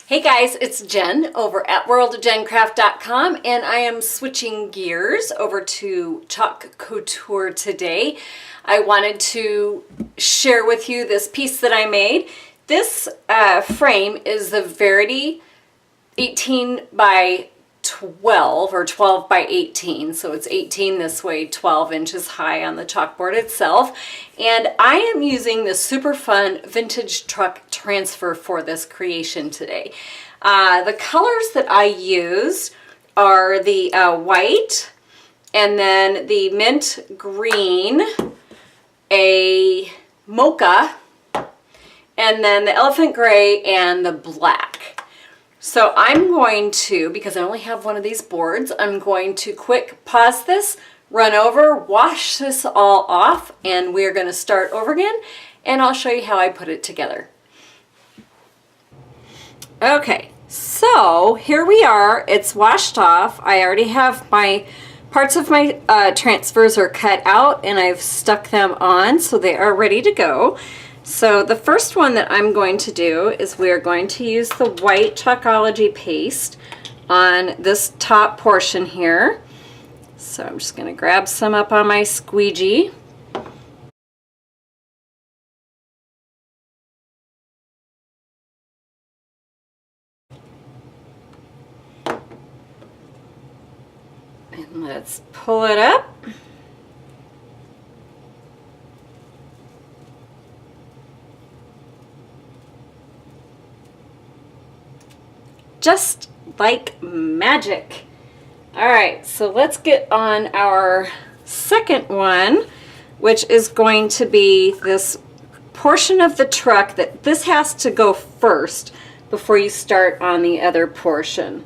Hey guys, it's Jen over at worldofjencraft.com, and I am switching gears over to Chalk Couture today. I wanted to share with you this piece that I made. This frame is the Verity 18 by 12 or 12 by 18, so it's 18 this way, 12 inches high on the chalkboard itself. And I am using this super fun vintage truck transfer for this creation today. The colors that I used are the white, and then the mint green, a mocha, and then the elephant gray and the black. So I'm going to, because I only have one of these boards, I'm going to quick pause this, run over, wash this all off, and we're going to start over again, and I'll show you how I put it together. Okay, so here we are. It's washed off. I already have my parts of my transfers are cut out, and I've stuck them on, so they are ready to go. So the first one that I'm going to do is we're going to use the white Chalkology paste on this top portion here. So I'm just going to grab some up on my squeegee. And let's pull it up. Just like magic. All right, so let's get on our second one, which is going to be this portion of the truck that this has to go first before you start on the other portion.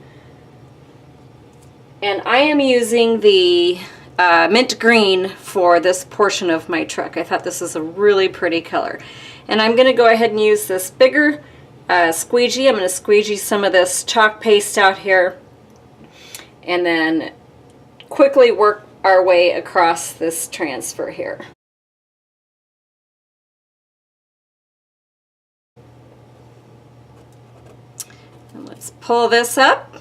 And I am using the mint green for this portion of my truck. I thought this is a really pretty color. And I'm going to go ahead and use this bigger squeegee. I'm going to squeegee some of this chalk paste out here and then quickly work our way across this transfer here. And let's pull this up.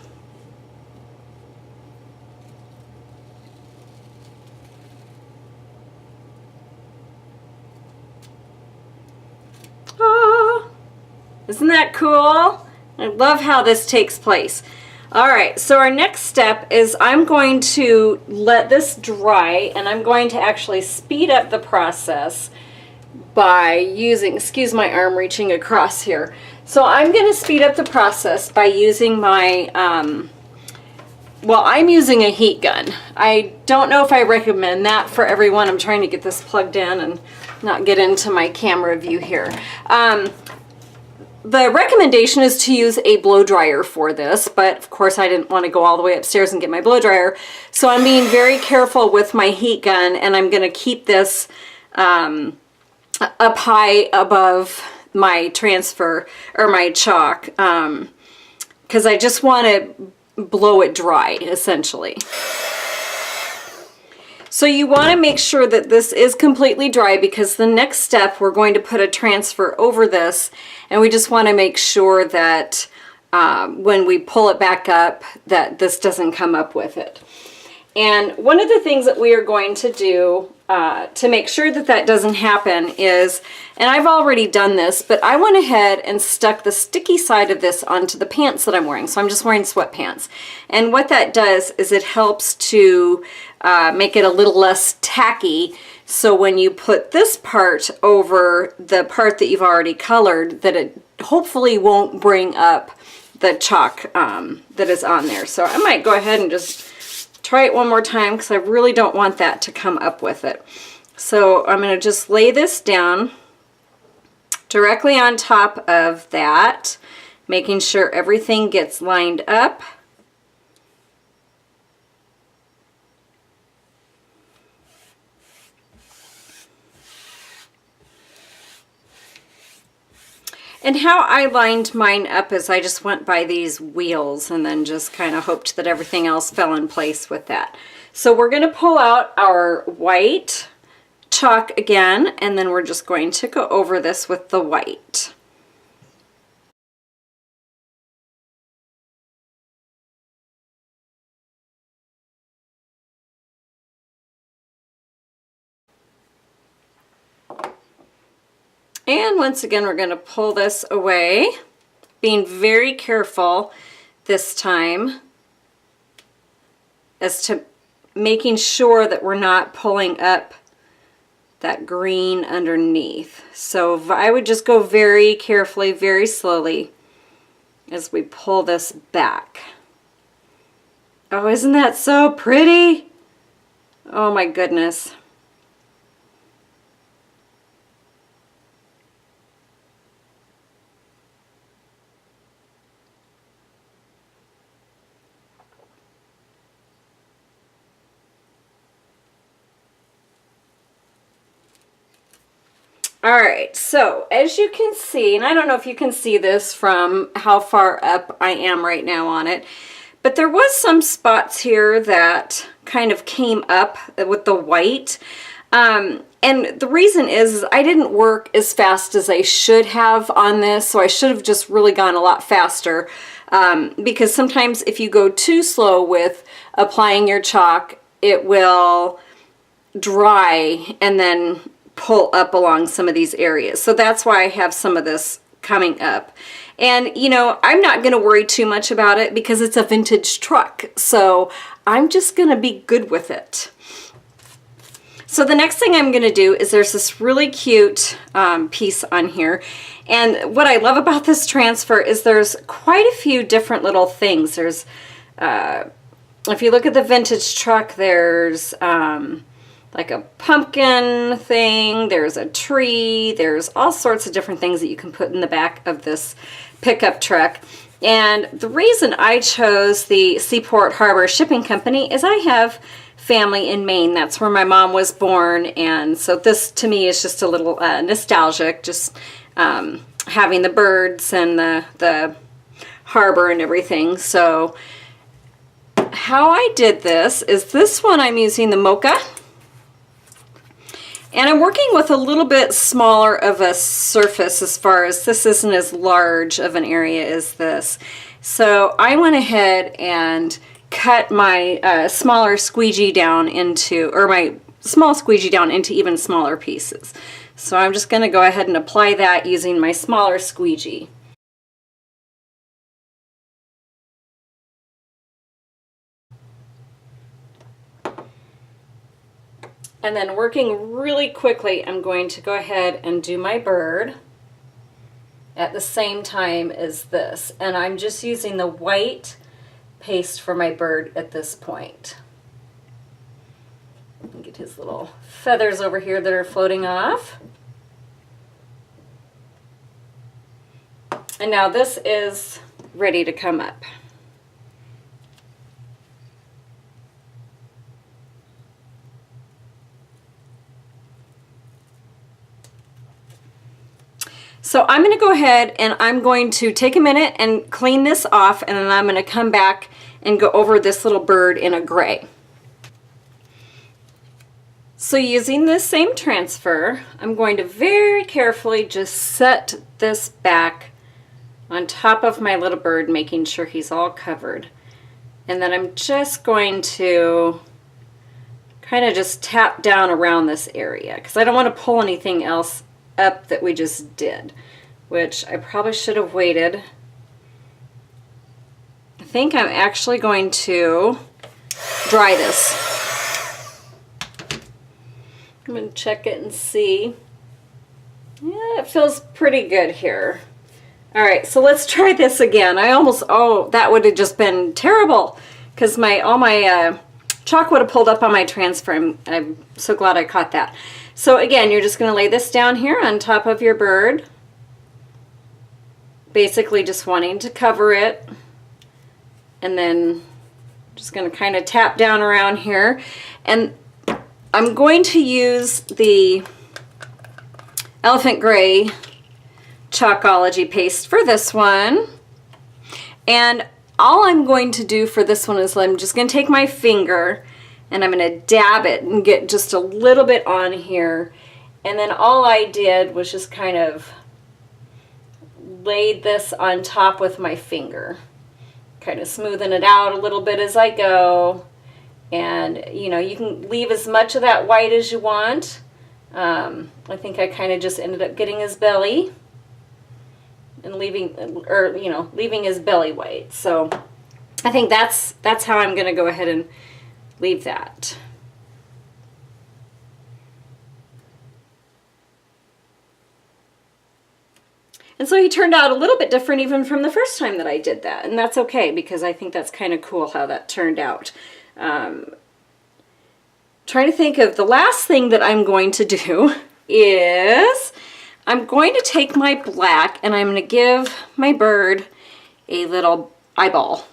Isn't that cool? I love how this takes place. All right, so our next step is I'm going to let this dry, and I'm going to actually speed up the process by using, excuse my arm reaching across here. So I'm going to speed up the process by using my, well, I'm using a heat gun. I don't know if I recommend that for everyone. I'm trying to get this plugged in and not get into my camera view here. The recommendation is to use a blow dryer for this, but of course I didn't want to go all the way upstairs and get my blow dryer, so I'm being very careful with my heat gun, and I'm going to keep this up high above my transfer, or my chalk, because I just want to blow it dry, essentially. So you want to make sure that this is completely dry, because the next step we're going to put a transfer over this, and we just want to make sure that when we pull it back up that this doesn't come up with it. And one of the things that we are going to do to make sure that that doesn't happen is, and I've already done this, but I went ahead and stuck the sticky side of this onto the pants that I'm wearing. So I'm just wearing sweatpants. And what that does is it helps to make it a little less tacky, so when you put this part over the part that you've already colored, that it hopefully won't bring up the chalk that is on there. So I might go ahead and just try it one more time, because I really don't want that to come up with it. So I'm going to just lay this down directly on top of that, making sure everything gets lined up. And how I lined mine up is I just went by these wheels and then just kind of hoped that everything else fell in place with that. So we're going to pull out our white chalk again, and then we're just going to go over this with the white. And once again, we're going to pull this away, being very careful this time as to making sure that we're not pulling up that green underneath. So I would just go very carefully, very slowly as we pull this back. Oh, isn't that so pretty? Oh my goodness. All right, so as you can see, and I don't know if you can see this from how far up I am right now on it, but there was some spots here that kind of came up with the white. And the reason is I didn't work as fast as I should have on this, so I should have just really gone a lot faster. Because sometimes if you go too slow with applying your chalk, it will dry and then pull up along some of these areas. So that's why I have some of this coming up. And you know, I'm not going to worry too much about it because it's a vintage truck. So I'm just going to be good with it. So the next thing I'm going to do is there's this really cute piece on here. And what I love about this transfer is there's quite a few different little things. There's, if you look at the vintage truck, there's like a pumpkin thing, there's a tree, there's all sorts of different things that you can put in the back of this pickup truck. And the reason I chose the Seaport Harbor Shipping Company is I have family in Maine. That's where my mom was born, and so this to me is just a little nostalgic, just having the birds and the harbor and everything. So how I did this is this one I'm using the Mocha. And I'm working with a little bit smaller of a surface as far as this isn't as large of an area as this. So I went ahead and cut my smaller squeegee down into, or my small squeegee down into even smaller pieces. So I'm just going to go ahead and apply that using my smaller squeegee. And then working really quickly, I'm going to go ahead and do my bird at the same time as this. And I'm just using the white paste for my bird at this point. Get his little feathers over here that are floating off. And now this is ready to come up. So I'm going to go ahead and I'm going to take a minute and clean this off, and then I'm going to come back and go over this little bird in a gray. So using this same transfer, I'm going to very carefully just set this back on top of my little bird, making sure he's all covered. And then I'm just going to kind of just tap down around this area because I don't want to pull anything else up that we just did, which I probably should have waited. I think I'm actually going to dry this. I'm going to check it and see. Yeah, it feels pretty good here. All right, so let's try this again. I almost, oh, that would have just been terrible because all my chalk would have pulled up on my transfer. I'm so glad I caught that. So again, you're just going to lay this down here on top of your bird, basically just wanting to cover it, and then just going to kind of tap down around here. And I'm going to use the Elephant Gray Chalkology paste for this one. And all I'm going to do for this one is I'm just going to take my finger and I'm going to dab it and get just a little bit on here. And then all I did was just kind of laid this on top with my finger, kind of smoothing it out a little bit as I go. And you know, you can leave as much of that white as you want, I think I kind of just ended up getting his belly and leaving, or you know, leaving his belly white. So I think that's how I'm going to go ahead and leave that. And so he turned out a little bit different even from the first time that I did that. And that's okay, because I think that's kind of cool how that turned out. Trying to think of the last thing that I'm going to do is I'm going to take my black and I'm going to give my bird a little eyeball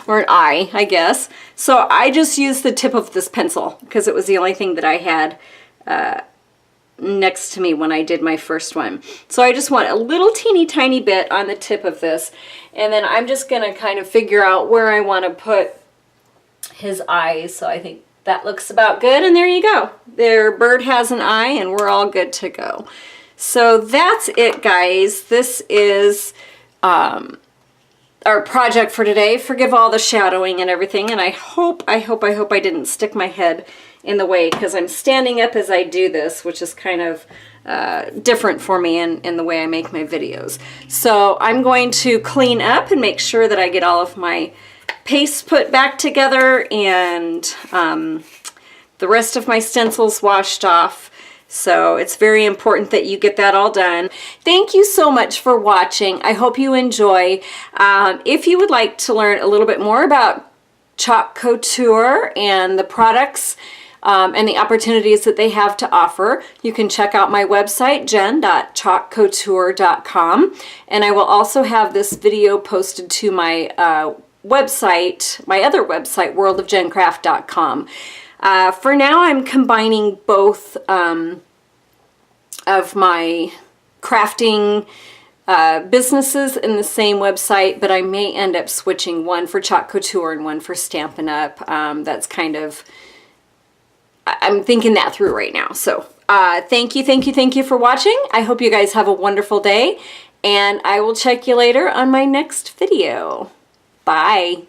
or an eye, I guess. So I just used the tip of this pencil because it was the only thing that I had next to me when I did my first one. So I just want a little teeny tiny bit on the tip of this, and then I'm just gonna kind of figure out where I want to put his eyes. So I think that looks about good, and there you go. Their bird has an eye and we're all good to go. So that's it, guys. This is our project for today. Forgive all the shadowing and everything, and I hope I didn't stick my head in the way, because I'm standing up as I do this, which is kind of different for me in the way I make my videos. So I'm going to clean up and make sure that I get all of my paste put back together and the rest of my stencils washed off. So it's very important that you get that all done. Thank you so much for watching. I hope you enjoy. If you would like to learn a little bit more about Chalk Couture and the products and the opportunities that they have to offer, you can check out my website, jen.chalkcouture.com. And I will also have this video posted to my website, my other website, worldofgencraft.com. For now, I'm combining both of my crafting businesses in the same website, but I may end up switching one for Chalk Couture and one for Stampin' Up. That's kind of, I'm thinking that through right now. So thank you for watching. I hope you guys have a wonderful day, and I will check you later on my next video. Bye.